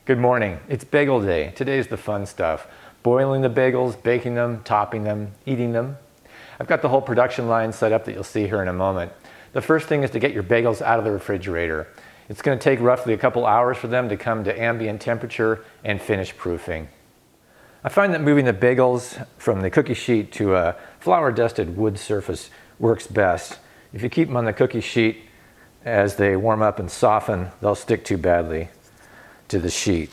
Good morning. It's bagel day. Today's the fun stuff. Boiling the bagels, baking them, topping them, eating them. I've got the whole production line set up that you'll see here in a moment. The first thing is to get your bagels out of the refrigerator. It's going to take roughly a couple hours for them to come to ambient temperature and finish proofing. I find that moving the bagels from the cookie sheet to a flour-dusted wood surface works best. If you keep them on the cookie sheet, as they warm up and soften, they'll stick too badly to the sheet.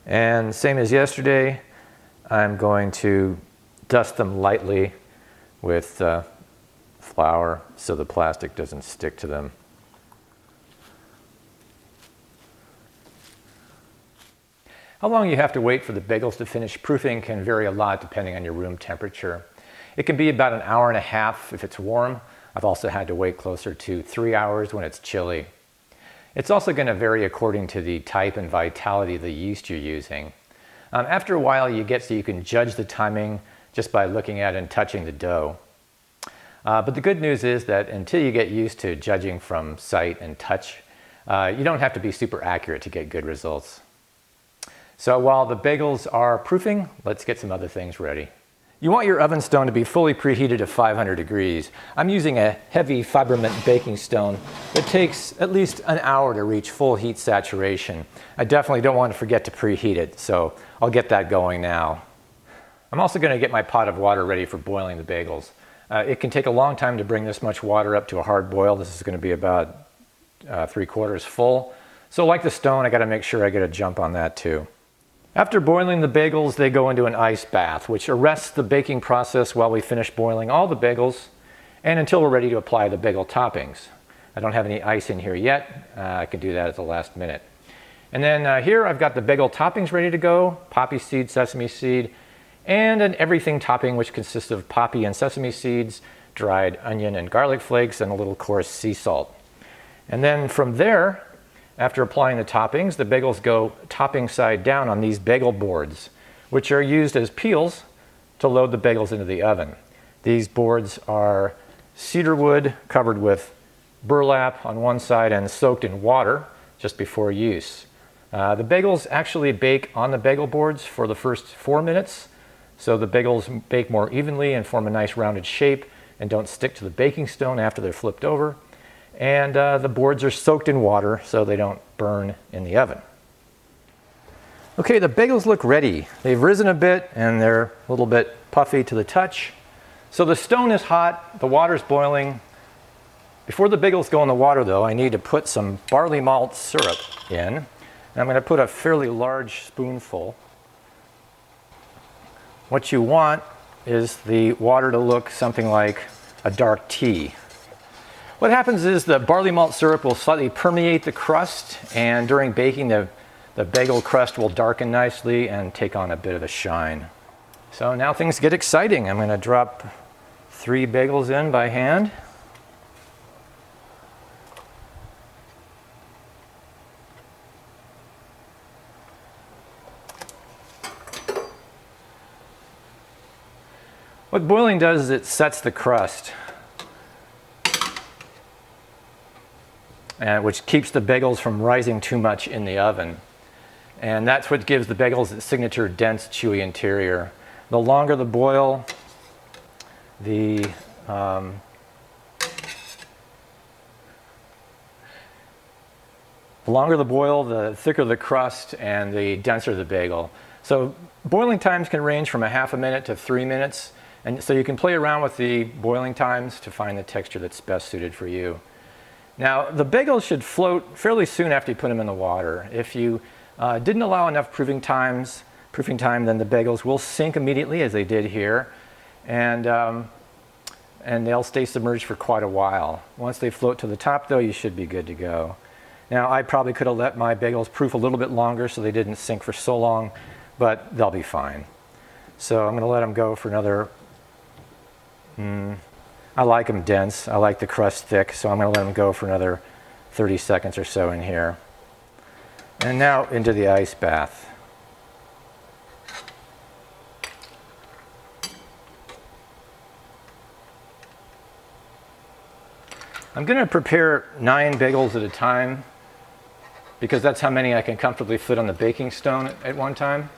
And same as yesterday, I'm going to dust them lightly with flour so the plastic doesn't stick to them. How long you have to wait for the bagels to finish proofing can vary a lot depending on your room temperature. It can be about an hour and a half if it's warm. I've also had to wait closer to 3 hours when it's chilly. It's also going to vary according to the type and vitality of the yeast you're using. After a while, you get so you can judge the timing just by looking at and touching the dough. But the good news is that until you get used to judging from sight and touch, you don't have to be super accurate to get good results. So while the bagels are proofing, let's get some other things ready. You want your oven stone to be fully preheated to 500 degrees. I'm using a heavy Fiberment baking stone that takes at least an hour to reach full heat saturation. I definitely don't want to forget to preheat it, so I'll get that going now. I'm also going to get my pot of water ready for boiling the bagels. It can take a long time to bring this much water up to a hard boil. This is going to be about 3/4 full. So like the stone, I got to make sure I get a jump on that too. After boiling the bagels, they go into an ice bath, which arrests the baking process while we finish boiling all the bagels and until we're ready to apply the bagel toppings. I don't have any ice in here yet. I can do that at the last minute. And then here I've got the bagel toppings ready to go: poppy seed, sesame seed, and an everything topping which consists of poppy and sesame seeds, dried onion and garlic flakes, and a little coarse sea salt. And then from there, after applying the toppings, the bagels go topping side down on these bagel boards, which are used as peels to load the bagels into the oven. These boards are cedar wood covered with burlap on one side and soaked in water just before use. The bagels actually bake on the bagel boards for the first 4 minutes, so the bagels bake more evenly and form a nice rounded shape and don't stick to the baking stone after they're flipped over. And the boards are soaked in water so they don't burn in the oven. Okay, the bagels look ready. They've risen a bit and they're a little bit puffy to the touch. So the stone is hot, the water's boiling. Before the bagels go in the water though, I need to put some barley malt syrup in. And I'm going to put a fairly large spoonful. What you want is the water to look something like a dark tea. What happens is the barley malt syrup will slightly permeate the crust, and during baking the bagel crust will darken nicely and take on a bit of a shine. So now things get exciting. I'm going to drop 3 bagels in by hand. What boiling does is it sets the crust, which keeps the bagels from rising too much in the oven. And that's what gives the bagels its signature dense, chewy interior. The longer the boil, the thicker the crust and the denser the bagel. So boiling times can range from a half a minute to 3 minutes. And so you can play around with the boiling times to find the texture that's best suited for you. Now, the bagels should float fairly soon after you put them in the water. If you didn't allow enough proofing time, then the bagels will sink immediately, as they did here, and they'll stay submerged for quite a while. Once they float to the top, though, you should be good to go. Now, I probably could have let my bagels proof a little bit longer so they didn't sink for so long, but they'll be fine. So I'm going to let them go for another I like them dense. I like the crust thick, so I'm going to let them go for another 30 seconds or so in here. And now into the ice bath. I'm going to prepare 9 bagels at a time. because that's how many I can comfortably fit on the baking stone at one time.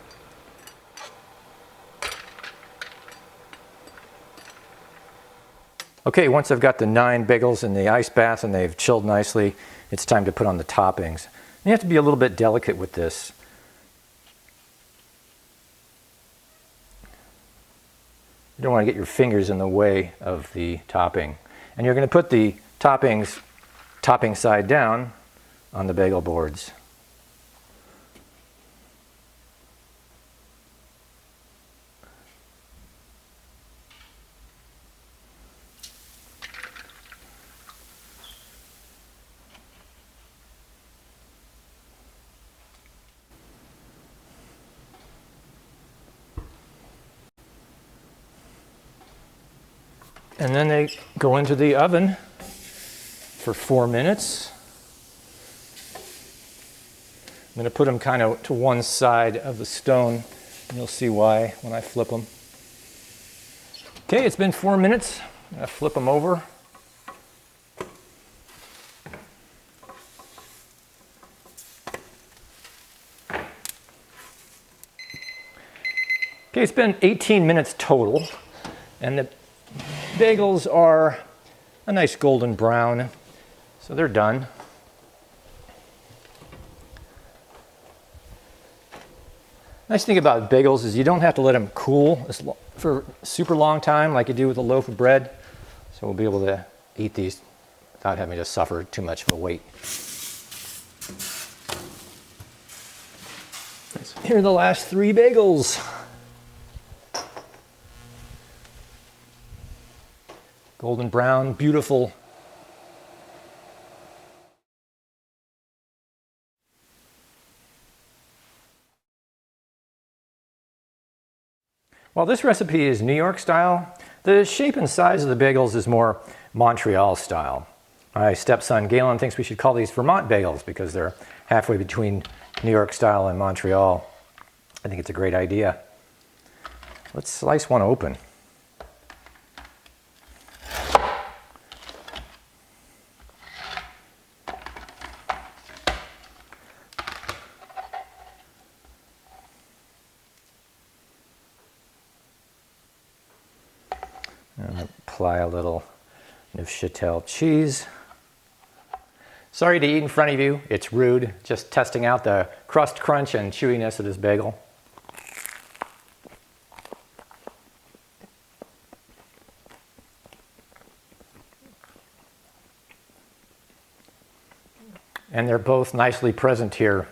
Okay, once I've got the 9 bagels in the ice bath and they've chilled nicely, it's time to put on the toppings. And you have to be a little bit delicate with this. You don't want to get your fingers in the way of the topping. And you're going to put the toppings topping side down on the bagel boards. And then they go into the oven for 4 minutes. I'm going to put them kind of to one side of the stone, and you'll see why when I flip them. Okay, it's been 4 minutes. I'm going to flip them over. Okay, it's been 18 minutes total, and the bagels are a nice golden brown, so they're done. Nice thing about bagels is you don't have to let them cool for a super long time like you do with a loaf of bread. So we'll be able to eat these without having to suffer too much of a wait. Here are the last 3 bagels. Golden brown, beautiful. While this recipe is New York style, the shape and size of the bagels is more Montreal style. My stepson Galen thinks we should call these Vermont bagels because they're halfway between New York style and Montreal. I think it's a great idea. Let's slice one open. And apply a little Neuchâtel cheese. Sorry to eat in front of you, it's rude. Just testing out the crust crunch and chewiness of this bagel. And they're both nicely present here